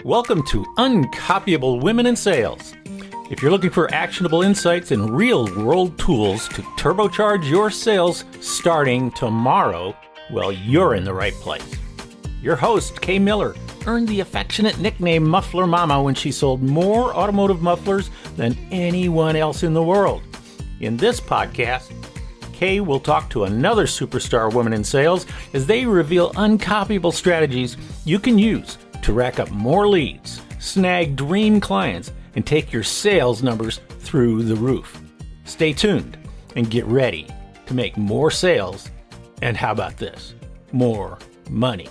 Welcome to Uncopyable Women in Sales. If you're looking for actionable insights and real-world tools to turbocharge your sales starting tomorrow, well, you're in the right place. Your host, Kay Miller, earned the affectionate nickname Muffler Mama when she sold more automotive mufflers than anyone else in the world. In this podcast, Kay will talk to another superstar woman in sales as they reveal uncopyable strategies you can use to rack up more leads, snag dream clients, and take your sales numbers through the roof. Stay tuned and get ready to make more sales and how about this? More money.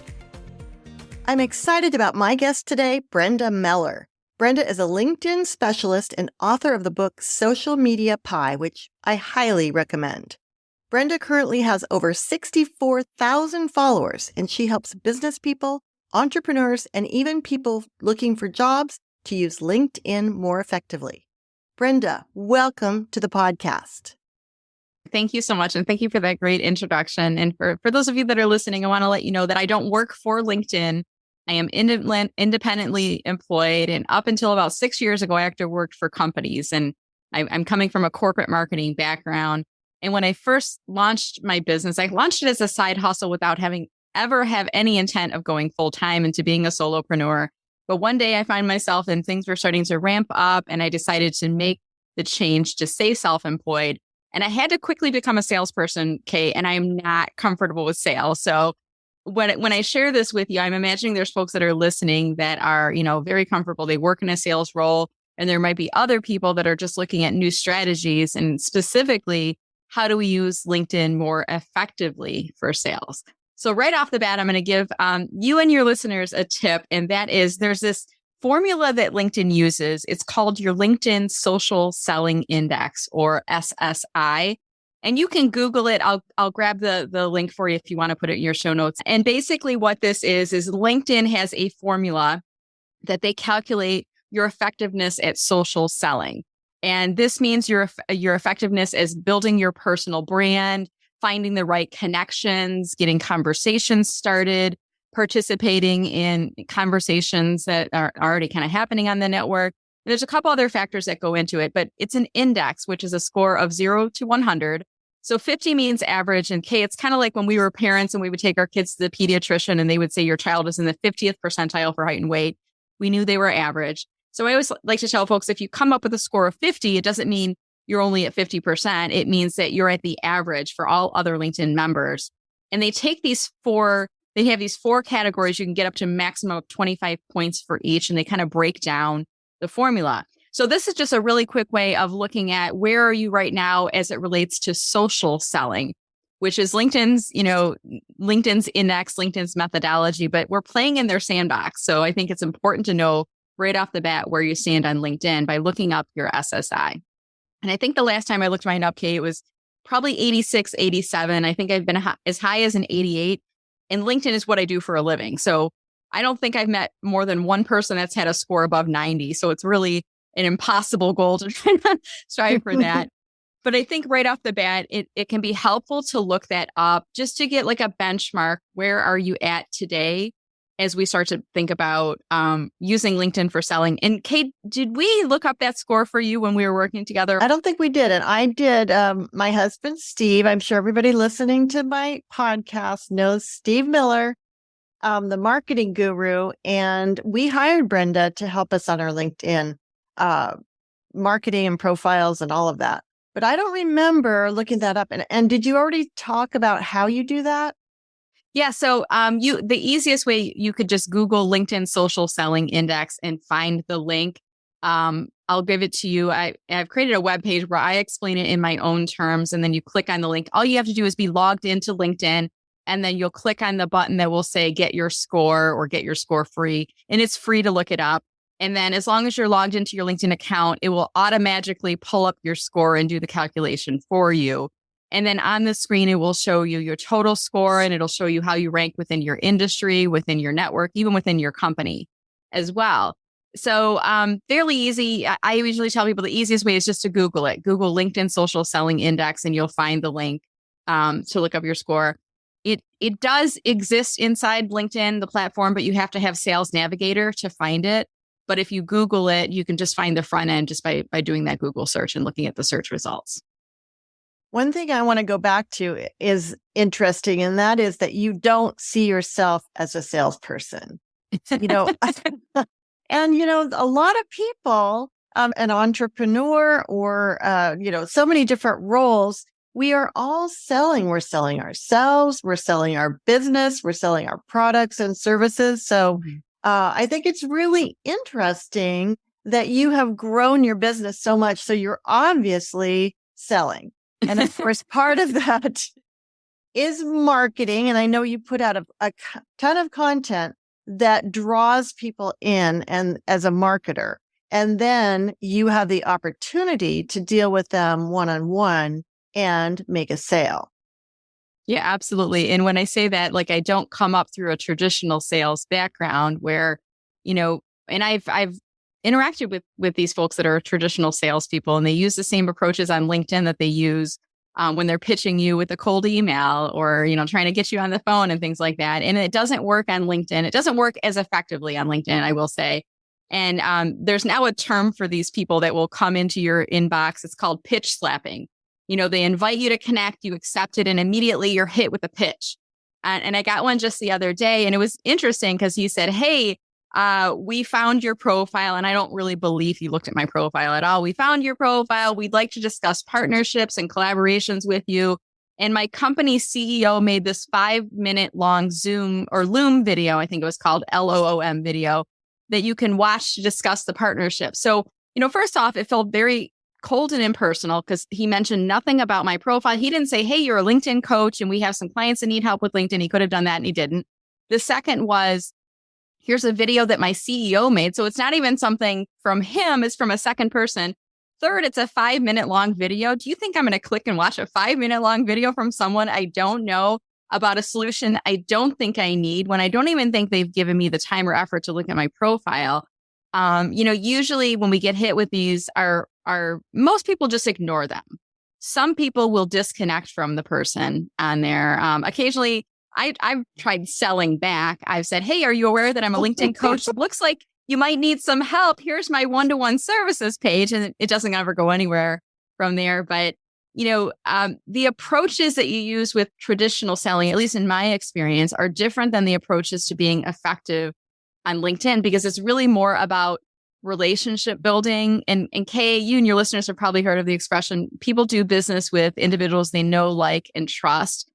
I'm excited about my guest today, Brenda Meller. Brenda is a LinkedIn specialist and author of the book Social Media Pie, which I highly recommend. Brenda currently has over 64,000 followers, and she helps business people, entrepreneurs, and even people looking for jobs to use LinkedIn more effectively. Brenda, welcome to the podcast. Thank you so much. And thank you for that great introduction. And for those of you that are listening, I want to let you know that I don't work for LinkedIn. I am independently employed. And up until about 6 years ago, I actually worked for companies. And I'm coming from a corporate marketing background. And when I first launched my business, I launched it as a side hustle without having ever have any intent of going full time into being a solopreneur. But one day I find myself and things were starting to ramp up and I decided to make the change to stay self-employed. And I had to quickly become a salesperson, Kate, and I'm not comfortable with sales. So when I share this with you, I'm imagining there's folks that are listening that are, very comfortable. They work in a sales role, and there might be other people that are just looking at new strategies and specifically, how do we use LinkedIn more effectively for sales? So right off the bat, I'm going to give you and your listeners a tip, and that is there's this formula that LinkedIn uses. It's called your LinkedIn Social Selling Index, or SSI. And you can Google it. I'll grab the link for you if you want to put it in your show notes. And basically what this is LinkedIn has a formula that they calculate your effectiveness at social selling. And this means your effectiveness as building your personal brand, finding the right connections, getting conversations started, participating in conversations that are already kind of happening on the network. And there's a couple other factors that go into it, but it's an index, which is a score of 0 to 100. So 50 means average. And Kay, it's kind of like when we were parents and we would take our kids to the pediatrician and they would say your child is in the 50th percentile for height and weight. We knew they were average. So I always like to tell folks, if you come up with a score of 50, it doesn't mean you're only at 50%. It means that you're at the average for all other LinkedIn members. And they take they have these four categories. You can get up to a maximum of 25 points for each, and they kind of break down the formula. So this is just a really quick way of looking at where are you right now as it relates to social selling, which is LinkedIn's index, LinkedIn's methodology, but we're playing in their sandbox. So I think it's important to know right off the bat where you stand on LinkedIn by looking up your SSI. And I think the last time I looked mine up, Kate, it was probably 86, 87. I think I've been as high as an 88. And LinkedIn is what I do for a living. So I don't think I've met more than one person that's had a score above 90. So it's really an impossible goal to try to strive for that. But I think right off the bat, it can be helpful to look that up just to get like a benchmark. Where are you at today as we start to think about using LinkedIn for selling? And Kate, did we look up that score for you when we were working together? I don't think we did. And I did. My husband, Steve, I'm sure everybody listening to my podcast knows Steve Miller, the marketing guru. And we hired Brenda to help us on our LinkedIn marketing and profiles and all of that. But I don't remember looking that up. And did you already talk about how you do that? Yeah. So the easiest way, you could just Google LinkedIn Social Selling Index and find the link. I'll give it to you. I've created a web page where I explain it in my own terms, and then you click on the link. All you have to do is be logged into LinkedIn, and then you'll click on the button that will say get your score or get your score free. And it's free to look it up. And then as long as you're logged into your LinkedIn account, it will automatically pull up your score and do the calculation for you. And then on the screen, it will show you your total score, and it'll show you how you rank within your industry, within your network, even within your company as well. So fairly easy. I usually tell people the easiest way is just to Google it. Google LinkedIn Social Selling Index, and you'll find the link to look up your score. It does exist inside LinkedIn, the platform, but you have to have Sales Navigator to find it. But if you Google it, you can just find the front end just by doing that Google search and looking at the search results. One thing I want to go back to is interesting, and that is that you don't see yourself as a salesperson. You know, and, you know, a lot of people, an entrepreneur or, you know, so many different roles, we are all selling. We're selling ourselves. We're selling our business. We're selling our products and services. So I think it's really interesting that you have grown your business so much. So you're obviously selling. And of course, part of that is marketing. And I know you put out a ton of content that draws people in and as a marketer. And then you have the opportunity to deal with them one-on-one and make a sale. Yeah, absolutely. And when I say that, like, I don't come up through a traditional sales background where, you know, and I've interacted with these folks that are traditional salespeople, and they use the same approaches on LinkedIn that they use when they're pitching you with a cold email or, you know, trying to get you on the phone and things like that. And it doesn't work on LinkedIn. It doesn't work as effectively on LinkedIn, I will say. And there's now a term for these people that will come into your inbox. It's called pitch slapping. You know, they invite you to connect, you accept it, and immediately you're hit with a pitch. And I got one just the other day, and it was interesting because he said, hey, we found your profile. And I don't really believe he looked at my profile at all. We found your profile. We'd like to discuss partnerships and collaborations with you. And my company's CEO made this 5-minute long Zoom or Loom video. I think it was called LOOM video that you can watch to discuss the partnership. So, you know, first off, it felt very cold and impersonal because he mentioned nothing about my profile. He didn't say, hey, you're a LinkedIn coach and we have some clients that need help with LinkedIn. He could have done that and he didn't. The second was, here's a video that my CEO made. So it's not even something from him, it's from a second person. Third, it's a 5-minute long video. Do you think I'm going to click and watch a 5-minute long video from someone I don't know about a solution I don't think I need when I don't even think they've given me the time or effort to look at my profile? You know, usually when we get hit with these, are most people just ignore them. Some people will disconnect from the person on there. Occasionally, I've tried selling back. I've said, hey, are you aware that I'm a LinkedIn coach? Looks like you might need some help. Here's my one-to-one services page. And it doesn't ever go anywhere from there. But, you know, the approaches that you use with traditional selling, at least in my experience, are different than the approaches to being effective on LinkedIn, because it's really more about relationship building. And Kay, you and your listeners have probably heard of the expression, people do business with individuals they know, like, and trust.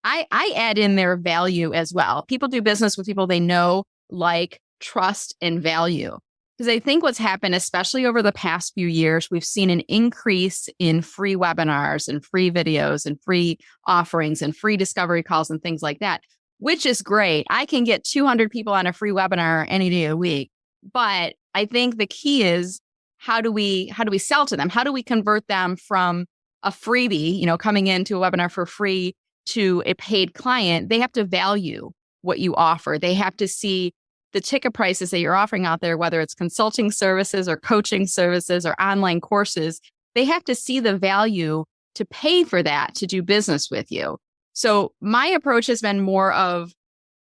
I add in their value as well. People do business with people they know, like, trust, and value. Because I think what's happened, especially over the past few years, we've seen an increase in free webinars and free videos and free offerings and free discovery calls and things like that, which is great. I can get 200 people on a free webinar any day of the week. But I think the key is, how do we sell to them? How do we convert them from a freebie, you know, coming into a webinar for free, to a paid client? They have to value what you offer. They have to see the ticket prices that you're offering out there, whether it's consulting services or coaching services or online courses. They have to see the value to pay for that, to do business with you. So my approach has been more of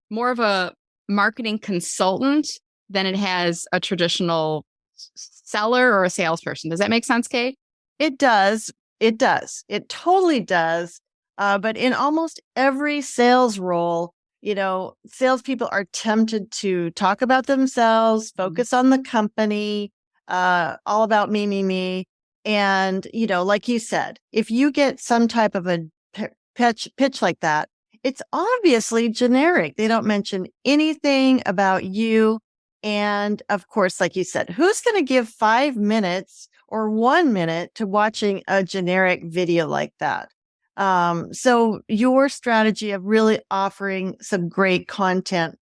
a marketing consultant than it has a traditional seller or a salesperson. Does that make sense, Kay? It does. It does. It totally does. But in almost every sales role, you know, salespeople are tempted to talk about themselves, focus on the company, all about me. And, you know, like you said, if you get some type of a pitch like that, it's obviously generic. They don't mention anything about you. And of course, like you said, who's going to give 5 minutes or 1 minute to watching a generic video like that? So your strategy of really offering some great content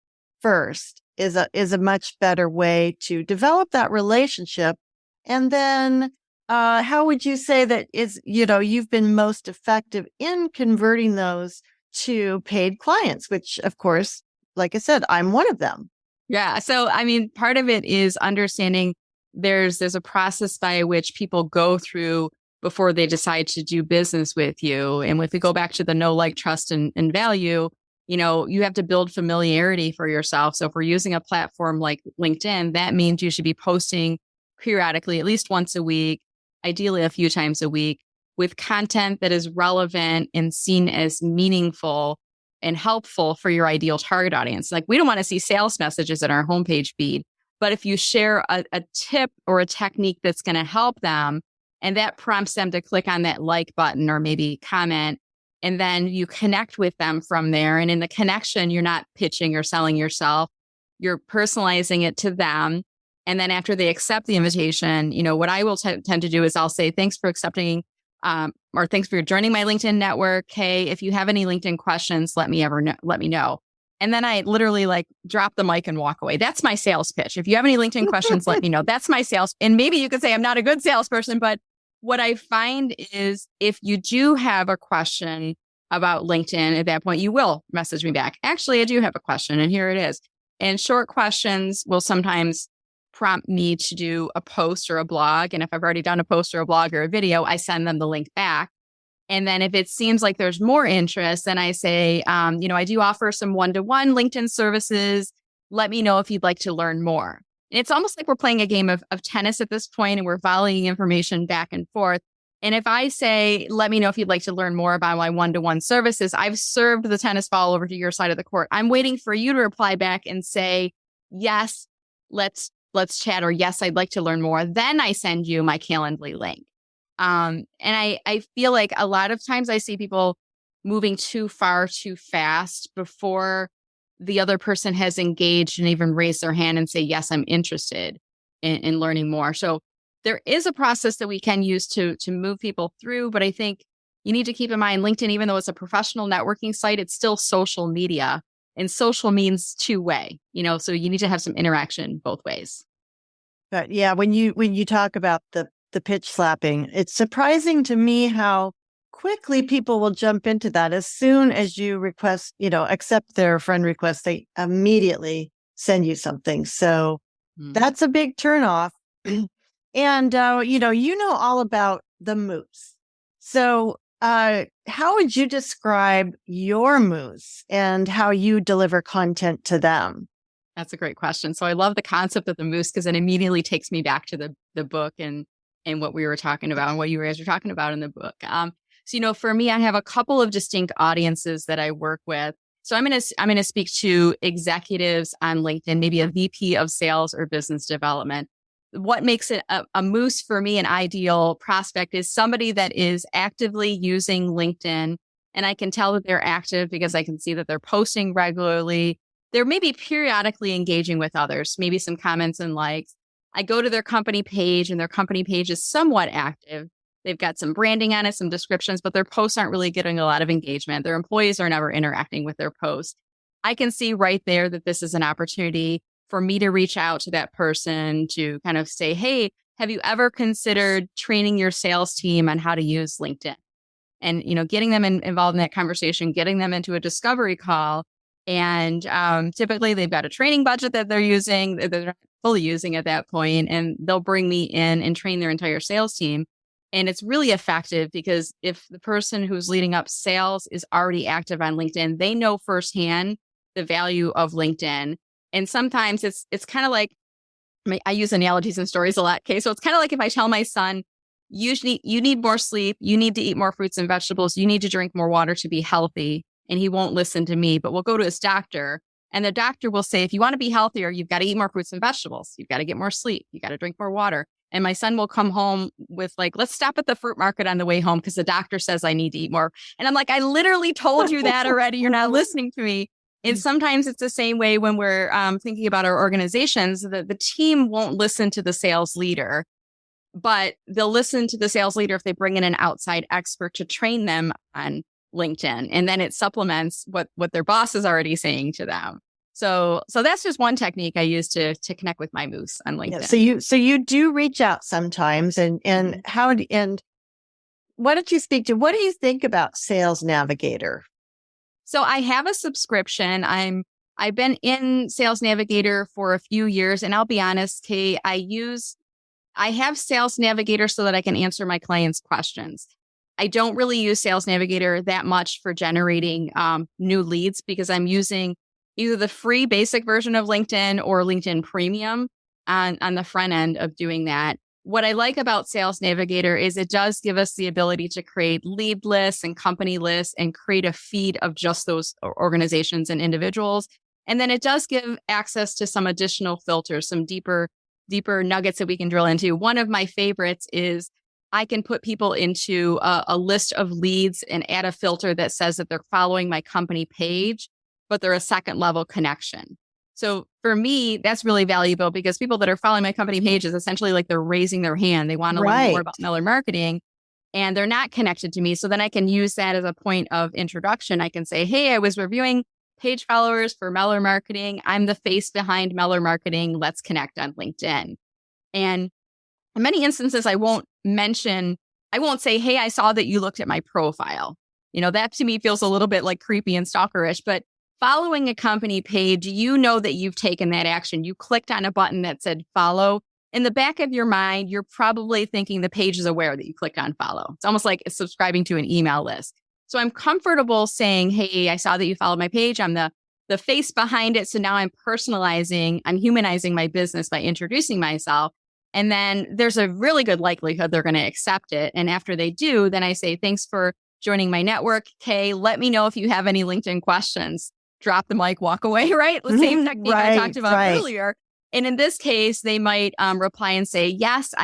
first is a much better way to develop that relationship. And then, how would you say that is, you know, you've been most effective in converting those to paid clients, which of course, like I said, I'm one of them. Yeah. So, I mean, part of it is understanding there's a process by which people go through before they decide to do business with you. And if we go back to the know, like, trust, and value, You have to build familiarity for yourself. So if we're using a platform like LinkedIn, that means you should be posting periodically, at least once a week, ideally a few times a week, with content that is relevant and seen as meaningful and helpful for your ideal target audience. Like, we don't want to see sales messages in our homepage feed, but if you share a tip or a technique that's going to help them, and that prompts them to click on that like button or maybe comment, and then you connect with them from there. And in the connection, you're not pitching or selling yourself. You're personalizing it to them. And then after they accept the invitation, what I will tend to do is I'll say, thanks for accepting, or thanks for joining my LinkedIn network. Hey, if you have any LinkedIn questions, let me know. And then I literally drop the mic and walk away. That's my sales pitch. If you have any LinkedIn questions, let me know. That's my sales. And maybe you could say I'm not a good salesperson, but what I find is if you do have a question about LinkedIn at that point, you will message me back. Actually, I do have a question, and here it is. And short questions will sometimes prompt me to do a post or a blog. And if I've already done a post or a blog or a video, I send them the link back. And then if it seems like there's more interest, then I say, I do offer some one-to-one LinkedIn services. Let me know if you'd like to learn more. And it's almost like we're playing a game of tennis at this point, and we're volleying information back and forth. And if I say, let me know if you'd like to learn more about my one-to-one services, I've served the tennis ball over to your side of the court. I'm waiting for you to reply back and say, yes, let's chat, or yes, I'd like to learn more. Then I send you my Calendly link. And I feel like a lot of times I see people moving too far, too fast before the other person has engaged and even raised their hand and say, yes, I'm interested in learning more. So there is a process that we can use to move people through. But I think you need to keep in mind, LinkedIn, even though it's a professional networking site, it's still social media, and social means two-way, so you need to have some interaction both ways. But yeah, when you talk about the pitch slapping, it's surprising to me how quickly people will jump into that. As soon as you request, accept their friend request, they immediately send you something. So that's a big turnoff. And, you know all about the moves. So how would you describe your moves and how you deliver content to them? That's a great question. So I love the concept of the moose because it immediately takes me back to the book and what we were talking about and what you guys were talking about in the book. So, for me, I have a couple of distinct audiences that I work with. So I'm going to speak to executives on LinkedIn, maybe a VP of sales or business development. What makes it a moose for me, an ideal prospect, is somebody that is actively using LinkedIn. And I can tell that they're active because I can see that they're posting regularly. They're maybe periodically engaging with others, maybe some comments and likes. I go to their company page, and their company page is somewhat active. They've got some branding on it, some descriptions, but their posts aren't really getting a lot of engagement. Their employees are never interacting with their posts. I can see right there that this is an opportunity for me to reach out to that person to kind of say, hey, have you ever considered training your sales team on how to use LinkedIn? And, getting them involved in that conversation, getting them into a discovery call. And typically they've got a training budget that they're using, that they're not fully using at that point, and they'll bring me in and train their entire sales team. And it's really effective because if the person who's leading up sales is already active on LinkedIn, they know firsthand the value of LinkedIn. And sometimes it's kind of like, I use analogies and stories a lot. Okay. So it's kind of like if I tell my son, you need more sleep, you need to eat more fruits and vegetables, you need to drink more water to be healthy. And he won't listen to me, but we'll go to his doctor. And the doctor will say, if you want to be healthier, you've got to eat more fruits and vegetables. You've got to get more sleep. You got to drink more water. And my son will come home with let's stop at the fruit market on the way home because the doctor says I need to eat more. And I'm like, I literally told you that already. You're not listening to me. And sometimes it's the same way when we're thinking about our organizations, that the team won't listen to the sales leader, but they'll listen to the sales leader if they bring in an outside expert to train them on LinkedIn. And then it supplements what their boss is already saying to them. So that's just one technique I use to connect with my moose on LinkedIn. Yeah, so you do reach out sometimes, and why don't you speak to, what do you think about Sales Navigator? So I have a subscription. I've been in Sales Navigator for a few years, and I'll be honest, Kay, I have Sales Navigator so that I can answer my clients' questions. I don't really use Sales Navigator that much for generating new leads because I'm using either the free basic version of LinkedIn or LinkedIn Premium on the front end of doing that. What I like about Sales Navigator is it does give us the ability to create lead lists and company lists and create a feed of just those organizations and individuals. And then it does give access to some additional filters, some deeper nuggets that we can drill into. One of my favorites is I can put people into a list of leads and add a filter that says that they're following my company page, but they're a second level connection. So for me, that's really valuable because people that are following my company page is essentially like they're raising their hand. They want to learn more about Meller marketing and they're not connected to me. So then I can use that as a point of introduction. I can say, hey, I was reviewing page followers for Meller marketing. I'm the face behind Meller marketing. Let's connect on LinkedIn. And in many instances, I won't say, hey, I saw that you looked at my profile. That to me feels a little bit like creepy and stalkerish, but following a company page, you know that you've taken that action. You clicked on a button that said follow. In the back of your mind, you're probably thinking the page is aware that you clicked on follow. It's almost like subscribing to an email list. So I'm comfortable saying, hey, I saw that you followed my page. I'm the face behind it. So now I'm humanizing my business by introducing myself. And then there's a really good likelihood they're going to accept it. And after they do, then I say, thanks for joining my network. Kay, let me know if you have any LinkedIn questions. Drop the mic, walk away, right? The same technique I talked about earlier. And in this case, they might reply and say, yes,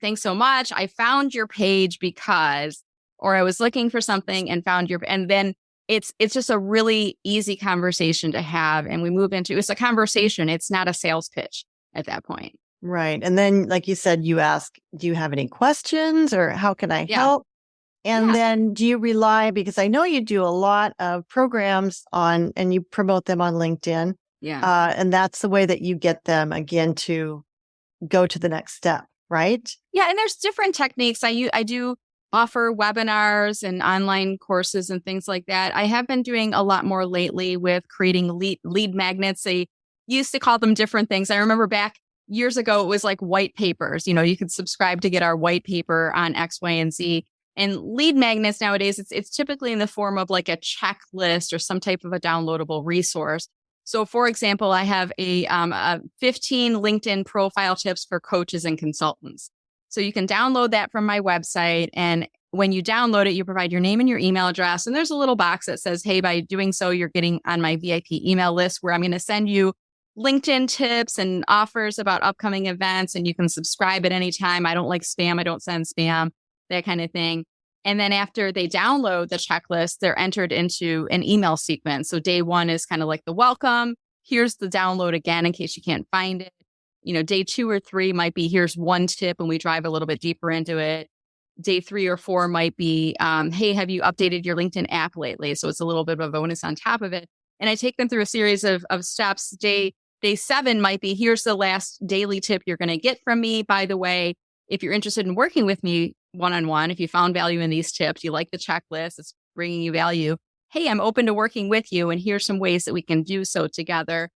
thanks so much. I found your page because, or I was looking for something and found and then it's just a really easy conversation to have. And we move into, it's a conversation. It's not a sales pitch at that point. Right. And then, like you said, you ask, do you have any questions or how can I help? And then do you rely, because I know you do a lot of programs and you promote them on LinkedIn. Yeah. And that's the way that you get them again to go to the next step, right? Yeah. And there's different techniques. I do offer webinars and online courses and things like that. I have been doing a lot more lately with creating lead magnets. They used to call them different things. I remember back years ago, it was like white papers. You could subscribe to get our white paper on X, Y, and Z. And lead magnets nowadays, it's typically in the form of like a checklist or some type of a downloadable resource. So for example, I have a 15 LinkedIn profile tips for coaches and consultants. So you can download that from my website. And when you download it, you provide your name and your email address. And there's a little box that says, hey, by doing so, you're getting on my VIP email list where I'm going to send you LinkedIn tips and offers about upcoming events. And you can subscribe at any time. I don't like spam. I don't send spam, that kind of thing. And then after they download the checklist, they're entered into an email sequence. So day one is kind of like the welcome. Here's the download again, in case you can't find it. Day 2 or 3 might be, here's one tip and we drive a little bit deeper into it. Day 3 or 4 might be, hey, have you updated your LinkedIn app lately? So it's a little bit of a bonus on top of it. And I take them through a series of steps. Day 7 might be, here's the last daily tip you're going to get from me. By the way, if you're interested in working with me one-on-one, if you found value in these tips, you like the checklist, it's bringing you value. Hey, I'm open to working with you. And here's some ways that we can do so together.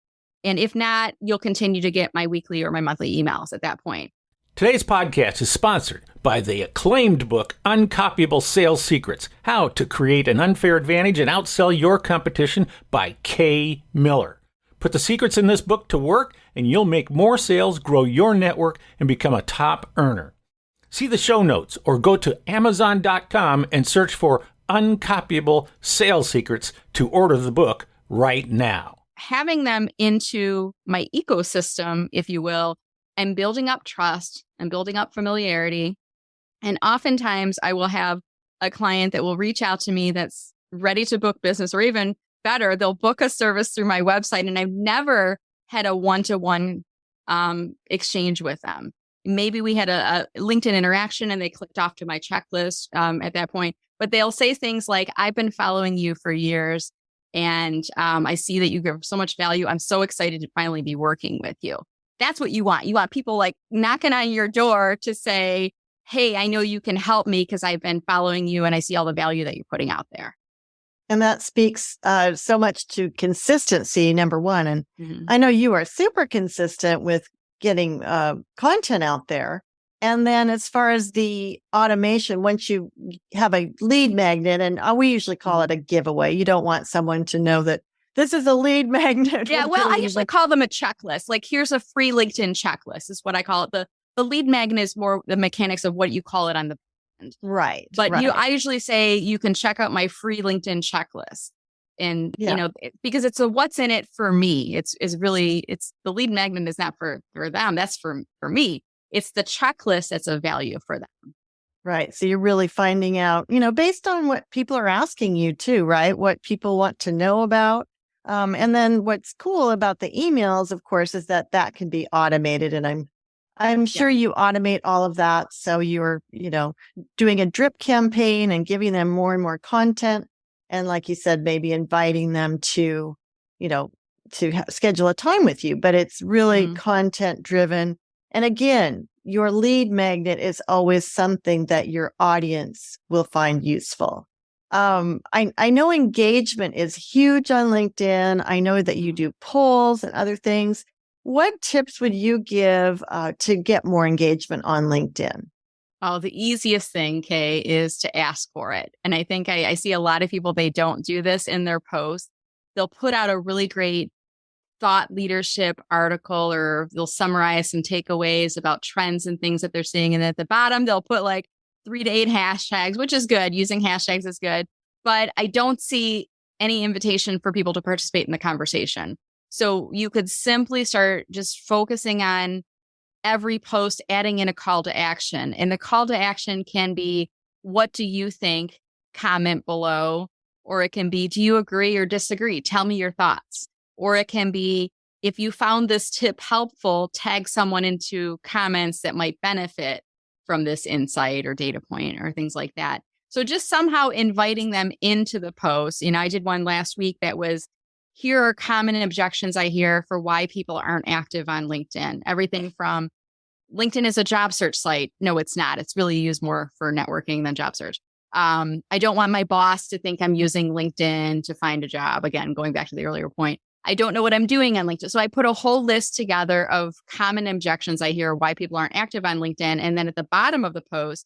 And if not, you'll continue to get my weekly or my monthly emails at that point. Today's podcast is sponsored by the acclaimed book, Uncopyable Sales Secrets, How to Create an Unfair Advantage and Outsell Your Competition by Kay Meller. Put the secrets in this book to work and you'll make more sales, grow your network, and become a top earner. See the show notes or go to Amazon.com and search for Uncopyable Sales Secrets to order the book right now. Having them into my ecosystem, if you will, I'm building up trust, I'm building up familiarity. And oftentimes I will have a client that will reach out to me that's ready to book business, or even better, they'll book a service through my website. And I've never had a one-to-one exchange with them. Maybe we had a LinkedIn interaction and they clicked off to my checklist at that point, but they'll say things like, I've been following you for years and I see that you give so much value. I'm so excited to finally be working with you. That's what you want. You want people like knocking on your door to say, hey, I know you can help me because I've been following you and I see all the value that you're putting out there. And that speaks so much to consistency, number one. And I know you are super consistent with getting content out there. And then as far as the automation, once you have a lead magnet, and we usually call it a giveaway. You don't want someone to know that this is a lead magnet. Yeah, well, I usually call them a checklist. Like, here's a free LinkedIn checklist is what I call it. The lead magnet is more the mechanics of what you call it on the end. Right. But right. I usually say you can check out my free LinkedIn checklist. And, because it's a what's in it for me. It's the lead magnet is not for them. That's for me. It's the checklist that's of value for them. Right. So you're really finding out, based on what people are asking you too, right? What people want to know about. And then what's cool about the emails, of course, is that can be automated. And I'm sure you automate all of that. So you're, doing a drip campaign and giving them more and more content. And like you said, maybe inviting them to, schedule a time with you, but it's really content driven. And again, your lead magnet is always something that your audience will find useful. I know engagement is huge on LinkedIn. I know that you do polls and other things. What tips would you give to get more engagement on LinkedIn? Oh, the easiest thing, Kay, is to ask for it. And I think I see a lot of people, they don't do this in their posts. They'll put out a really great thought leadership article, or they'll summarize some takeaways about trends and things that they're seeing. And at the bottom, they'll put like 3 to 8 hashtags, which is good. Using hashtags is good. But I don't see any invitation for people to participate in the conversation. So you could simply start just focusing on every post, adding in a call to action. And the call to action can be, what do you think? Comment below. Or it can be, do you agree or disagree? Tell me your thoughts. Or it can be, if you found this tip helpful, tag someone into comments that might benefit from this insight or data point or things like that. So just somehow inviting them into the post. I did one last week that was, here are common objections I hear for why people aren't active on LinkedIn. Everything from LinkedIn is a job search site. No, it's not. It's really used more for networking than job search. I don't want my boss to think I'm using LinkedIn to find a job. Again, going back to the earlier point. I don't know what I'm doing on LinkedIn. So I put a whole list together of common objections I hear why people aren't active on LinkedIn. And then at the bottom of the post,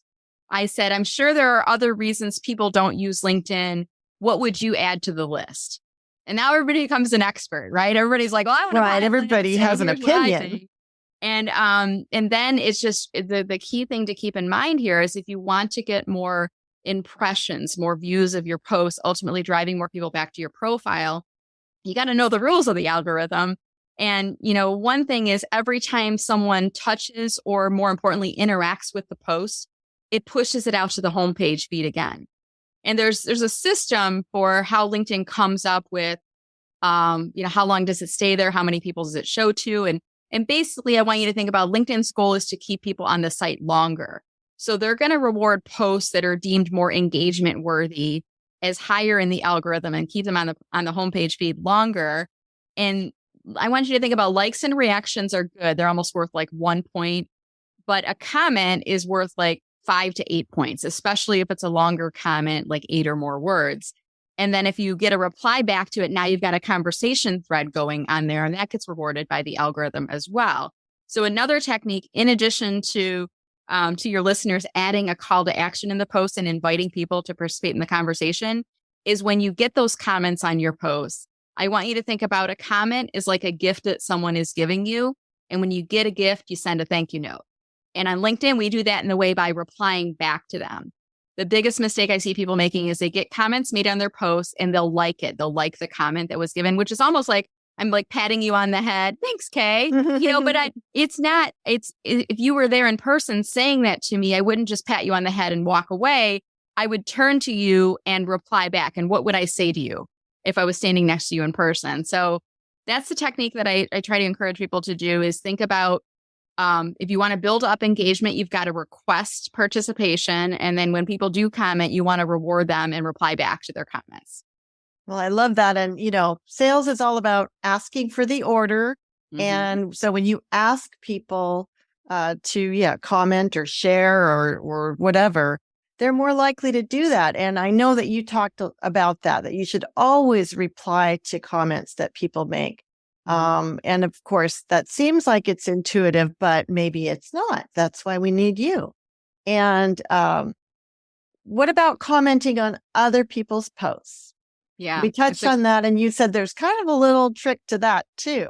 I said, I'm sure there are other reasons people don't use LinkedIn. What would you add to the list? And now everybody becomes an expert, right? Everybody's like, well, I want to right. Everybody has an opinion. And then it's just the key thing to keep in mind here is, if you want to get more impressions, more views of your posts, ultimately driving more people back to your profile, you got to know the rules of the algorithm. And, one thing is, every time someone touches, or more importantly, interacts with the post, it pushes it out to the homepage feed again. And there's a system for how LinkedIn comes up with, how long does it stay there? How many people does it show to? And basically, I want you to think about LinkedIn's goal is to keep people on the site longer. So they're going to reward posts that are deemed more engagement worthy as higher in the algorithm and keep them on the homepage feed longer. And I want you to think about, likes and reactions are good. They're almost worth like 1 point, but a comment is worth like 5 to 8 points, especially if it's a longer comment, like 8 or more words. And then if you get a reply back to it, now you've got a conversation thread going on there, and that gets rewarded by the algorithm as well. So another technique, in addition to your listeners adding a call to action in the post and inviting people to participate in the conversation, is when you get those comments on your post, I want you to think about a comment is like a gift that someone is giving you. And when you get a gift, you send a thank you note. And on LinkedIn, we do that in the way by replying back to them. The biggest mistake I see people making is they get comments made on their posts and they'll like it. They'll like the comment that was given, which is almost like, I'm like patting you on the head. Thanks, Kay. But it's not, if you were there in person saying that to me, I wouldn't just pat you on the head and walk away. I would turn to you and reply back. And what would I say to you if I was standing next to you in person? So that's the technique that I try to encourage people to do, is think about, if you want to build up engagement, you've got to request participation. And then when people do comment, you want to reward them and reply back to their comments. Well, I love that. And, sales is all about asking for the order. Mm-hmm. And so when you ask people to comment or share or whatever, they're more likely to do that. And I know that you talked about that you should always reply to comments that people make. And of course, that seems like it's intuitive, but maybe it's not. That's why we need you. And what about commenting on other people's posts? Yeah. We touched on that, and you said there's kind of a little trick to that too.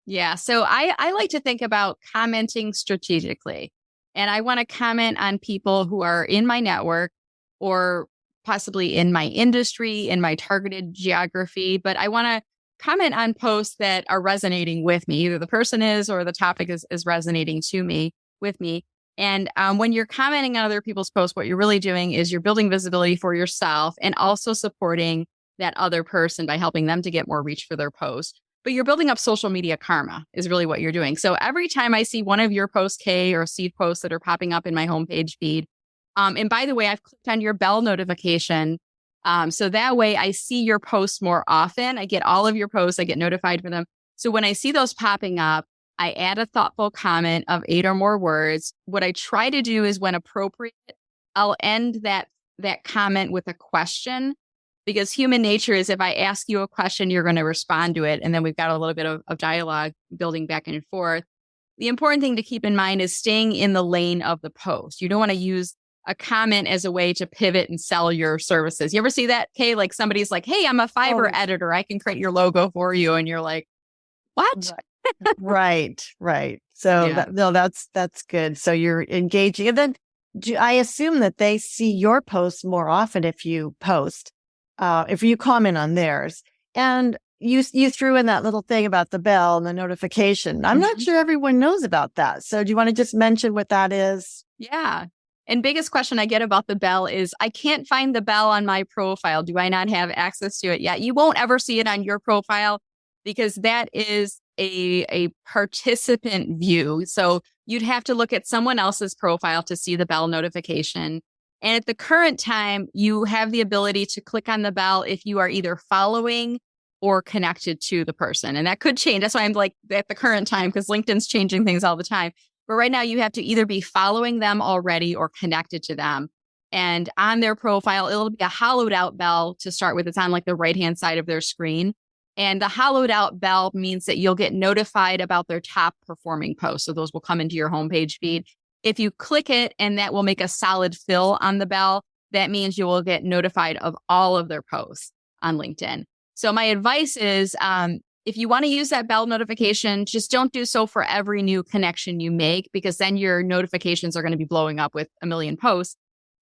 Yeah. So I like to think about commenting strategically. And I want to comment on people who are in my network or possibly in my industry, in my targeted geography. But I want to comment on posts that are resonating with me. Either the person is or the topic is resonating with me. And when you're commenting on other people's posts, what you're really doing is you're building visibility for yourself and also supporting that other person by helping them to get more reach for their post. But you're building up social media karma is really what you're doing. So every time I see one of your posts, Kay, or Steve posts that are popping up in my homepage feed, and by the way, I've clicked on your bell notification. So that way I see your posts more often. I get all of your posts. I get notified for them. So when I see those popping up, I add a thoughtful comment of 8 or more words. What I try to do is when appropriate, I'll end that comment with a question. Because human nature is if I ask you a question, you're going to respond to it. And then we've got a little bit of dialogue building back and forth. The important thing to keep in mind is staying in the lane of the post. You don't want to use a comment as a way to pivot and sell your services. You ever see that, Kay? Like somebody's like, hey, I'm a Fiverr editor. I can create your logo for you. And you're like, what? Right. So Yeah. that's good. So you're engaging. And then I assume that they see your posts more often if you post. If you comment on theirs. And you threw in that little thing about the bell and the notification. I'm not sure everyone knows about that. So do you want to just mention what that is? Yeah. And biggest question I get about the bell is I can't find the bell on my profile. Do I not have access to it yet? You won't ever see it on your profile because that is a participant view. So you'd have to look at someone else's profile to see the bell notification. And at the current time, you have the ability to click on the bell if you are either following or connected to the person. And that could change. That's why I'm like at the current time, because LinkedIn's changing things all the time. But right now you have to either be following them already or connected to them. And on their profile, it'll be a hollowed out bell to start with. It's on like the right-hand side of their screen. And the hollowed out bell means that you'll get notified about their top performing posts. So those will come into your homepage feed. If you click it and that will make a solid fill on the bell, that means you will get notified of all of their posts on LinkedIn. So my advice is if you want to use that bell notification, just don't do so for every new connection you make, because then your notifications are going to be blowing up with a million posts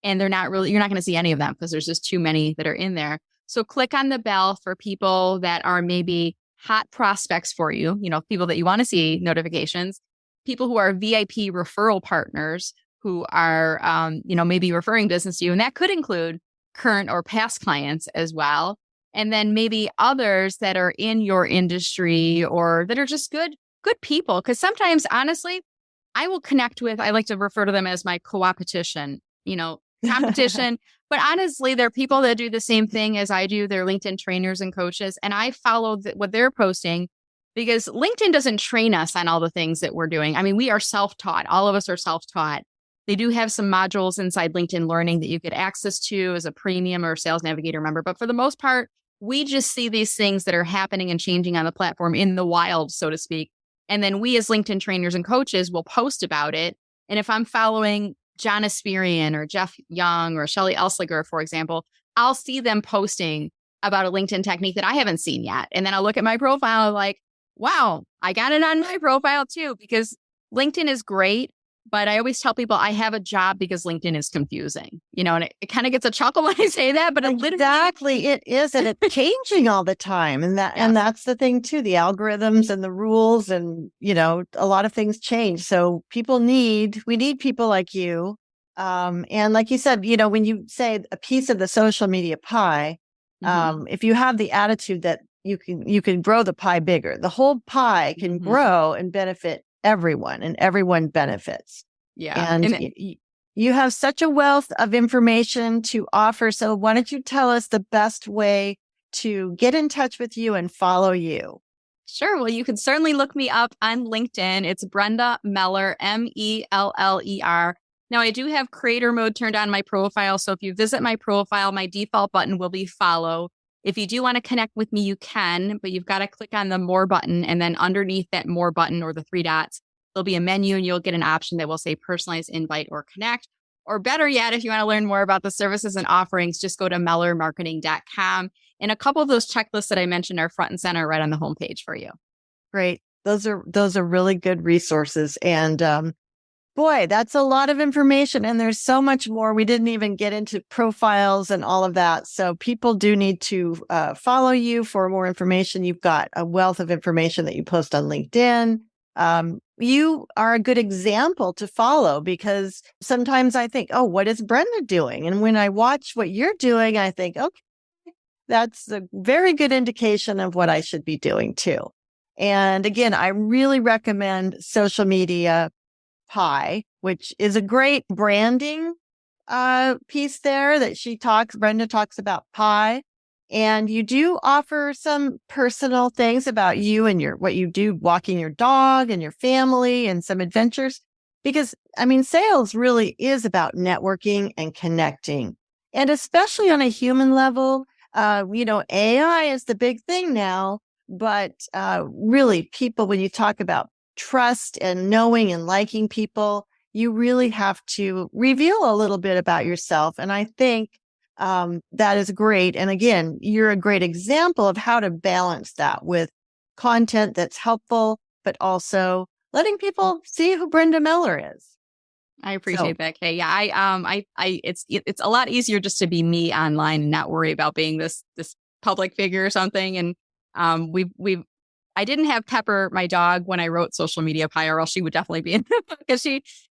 and you're not going to see any of them because there's just too many that are in there. So click on the bell for people that are maybe hot prospects for you, people that you want to see notifications. People who are VIP referral partners who are, maybe referring business to you. And that could include current or past clients as well. And then maybe others that are in your industry or that are just good people. Because sometimes, honestly, I like to refer to them as my co-opetition, competition. But honestly, they're people that do the same thing as I do. They're LinkedIn trainers and coaches. And I follow what they're posting. Because LinkedIn doesn't train us on all the things that we're doing. I mean, we are self-taught. All of us are self-taught. They do have some modules inside LinkedIn Learning that you get access to as a premium or Sales Navigator member. But for the most part, we just see these things that are happening and changing on the platform in the wild, so to speak. And then we as LinkedIn trainers and coaches will post about it. And if I'm following John Asperian or Jeff Young or Shelly Elsliger, for example, I'll see them posting about a LinkedIn technique that I haven't seen yet. And then I'll look at my profile like, wow, I got it on my profile too, because LinkedIn is great. But I always tell people I have a job because LinkedIn is confusing, and it kind of gets a chuckle when I say that, but exactly it is. And it's changing all the time. And that's the thing too, the algorithms and the rules and, a lot of things change. So we need people like you. And like you said, when you say a piece of the social media pie, if you have the attitude that you can grow the pie bigger, the whole pie can grow and benefit everyone, and everyone benefits. Yeah. And you have such a wealth of information to offer. So why don't you tell us the best way to get in touch with you and follow you? Sure. Well, you can certainly look me up on LinkedIn. It's Brenda Meller, Meller. Now, I do have creator mode turned on my profile. So if you visit my profile, my default button will be follow. If you do want to connect with me, you can, but you've got to click on the More button. And then underneath that More button or the three dots, there'll be a menu and you'll get an option that will say personalized invite or connect. Or better yet, if you want to learn more about the services and offerings, just go to mellermarketing.com. And a couple of those checklists that I mentioned are front and center right on the homepage for you. Great. Those are really good resources. And boy, that's a lot of information. And there's so much more. We didn't even get into profiles and all of that. So people do need to follow you for more information. You've got a wealth of information that you post on LinkedIn. You are a good example to follow because sometimes I think, oh, what is Brenda doing? And when I watch what you're doing, I think, okay, that's a very good indication of what I should be doing too. And again, I really recommend Social Media Pie, which is a great branding piece there that Brenda talks about pie. And you do offer some personal things about you and what you do, walking your dog and your family and some adventures. Because, I mean, sales really is about networking and connecting. And especially on a human level, AI is the big thing now. But really, people, when you talk about trust and knowing and liking people, you really have to reveal a little bit about yourself. And I think that is great. And again, you're a great example of how to balance that with content that's helpful, but also letting people see who Brenda Meller is. I appreciate that, Kay. Yeah, it's a lot easier just to be me online and not worry about being this public figure or something. And I didn't have Pepper, my dog, when I wrote Social Media Pie, or else she would definitely be in the book because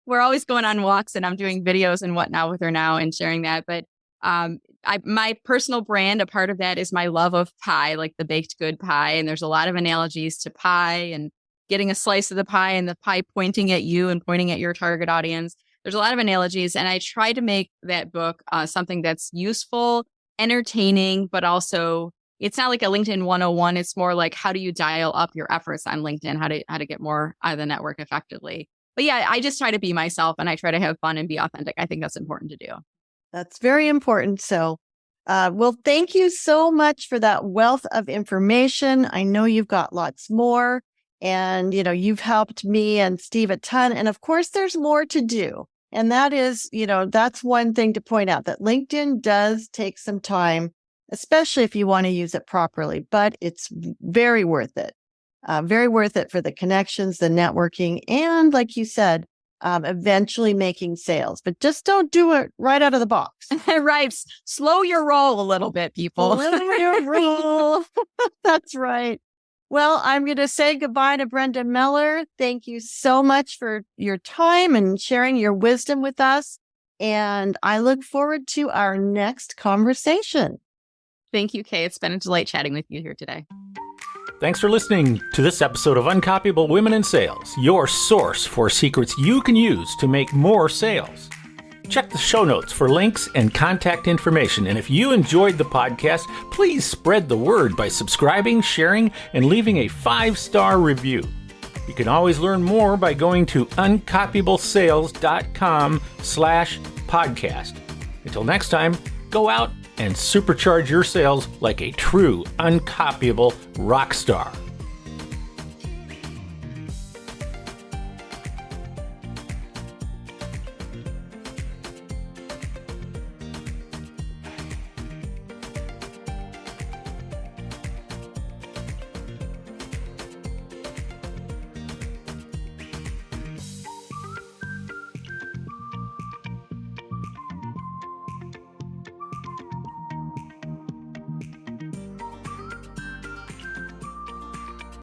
we're always going on walks and I'm doing videos and whatnot with her now and sharing that. But my personal brand, a part of that is my love of pie, like the baked good pie. And there's a lot of analogies to pie and getting a slice of the pie and the pie pointing at you and pointing at your target audience. There's a lot of analogies. And I try to make that book something that's useful, entertaining, but also it's not like a LinkedIn 101. It's more like, how do you dial up your efforts on LinkedIn? How to get more out of the network effectively. But yeah, I just try to be myself and I try to have fun and be authentic. I think that's important to do. That's very important. So, well, thank you so much for that wealth of information. I know you've got lots more and, you've helped me and Steve a ton. And of course, there's more to do. And that is, that's one thing to point out, that LinkedIn does take some time, especially if you want to use it properly, but it's very worth it. Very worth it for the connections, the networking, and like you said, eventually making sales. But just don't do it right out of the box. Right. Slow your roll a little bit, people. Slow your roll. That's right. Well, I'm going to say goodbye to Brenda Meller. Thank you so much for your time and sharing your wisdom with us. And I look forward to our next conversation. Thank you, Kay. It's been a delight chatting with you here today. Thanks for listening to this episode of Uncopyable Women in Sales, your source for secrets you can use to make more sales. Check the show notes for links and contact information. And if you enjoyed the podcast, please spread the word by subscribing, sharing, and leaving a 5-star review. You can always learn more by going to uncopyablesales.com/podcast. Until next time, go out and supercharge your sales like a true uncopyable rock star.